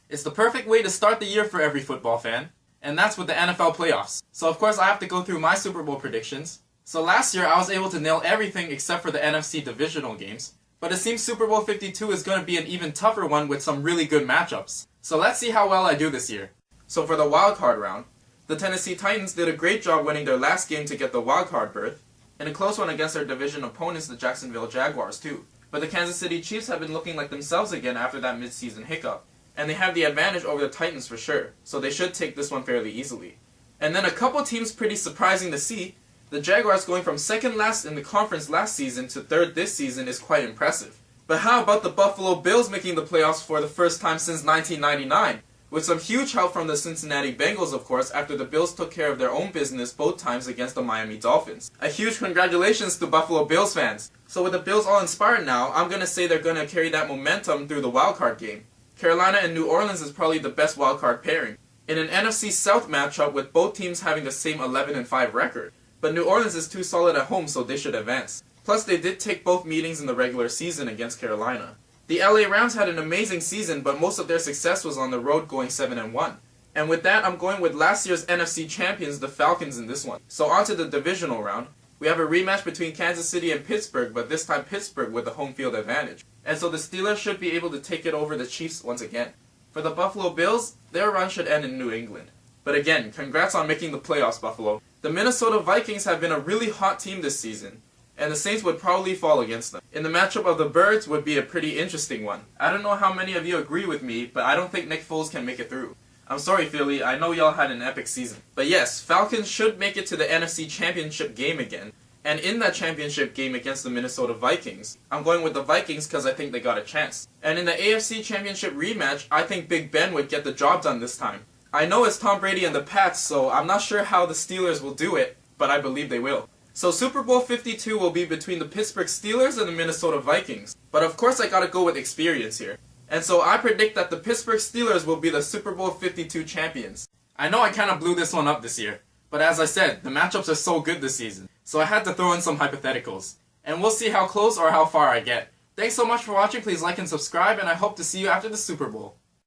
It's the perfect way to start the year for every football fan, and that's with the NFL playoffs. So of course I have to go through my Super Bowl predictions. So last year I was able to nail everything except for the NFC divisional games, but it seems Super Bowl 52 is going to be an even tougher one with some really good matchups. So let's see how well I do this year. So for the wildcard round, the Tennessee Titans did a great job winning their last game to get the wildcard berth, and a close one against their division opponents, the Jacksonville Jaguars too. But the Kansas City Chiefs have been looking like themselves again after that mid-season hiccup, and they have the advantage over the Titans for sure, so they should take this one fairly easily. And then a couple teams pretty surprising to see. The Jaguars going from second last in the conference last season to third this season is quite impressive. But how about the Buffalo Bills making the playoffs for the first time since 1999? With some huge help from the Cincinnati Bengals, of course, after the Bills took care of their own business both times against the Miami Dolphins. A huge congratulations to Buffalo Bills fans! So with the Bills all inspired now, I'm going to say they're going to carry that momentum through the wildcard game. Carolina and New Orleans is probably the best wildcard pairing, in an NFC South matchup with both teams having the same 11-5 record. But New Orleans is too solid at home, so they should advance. Plus they did take both meetings in the regular season against Carolina. The LA Rams had an amazing season, but most of their success was on the road going 7-1. And with that, I'm going with last year's NFC champions, the Falcons, in this one. So on to the divisional round. We have a rematch between Kansas City and Pittsburgh, but this time Pittsburgh with the home field advantage. And so the Steelers should be able to take it over the Chiefs once again. For the Buffalo Bills, their run should end in New England. But again, congrats on making the playoffs, Buffalo. The Minnesota Vikings have been a really hot team this season, and the Saints would probably fall against them. In the matchup of the Birds would be a pretty interesting one. I don't know how many of you agree with me, but I don't think Nick Foles can make it through. I'm sorry, Philly, I know y'all had an epic season. But yes, Falcons should make it to the NFC Championship game again. And in that championship game against the Minnesota Vikings, I'm going with the Vikings because I think they got a chance. And in the AFC Championship rematch, I think Big Ben would get the job done this time. I know it's Tom Brady and the Pats, so I'm not sure how the Steelers will do it, but I believe they will. So Super Bowl 52 will be between the Pittsburgh Steelers and the Minnesota Vikings. But of course I gotta go with experience here. And so I predict that the Pittsburgh Steelers will be the Super Bowl 52 champions. I know I kinda blew this one up this year, but as I said, the matchups are so good this season, so I had to throw in some hypotheticals. And we'll see how close or how far I get. Thanks so much for watching, please like and subscribe, and I hope to see you after the Super Bowl.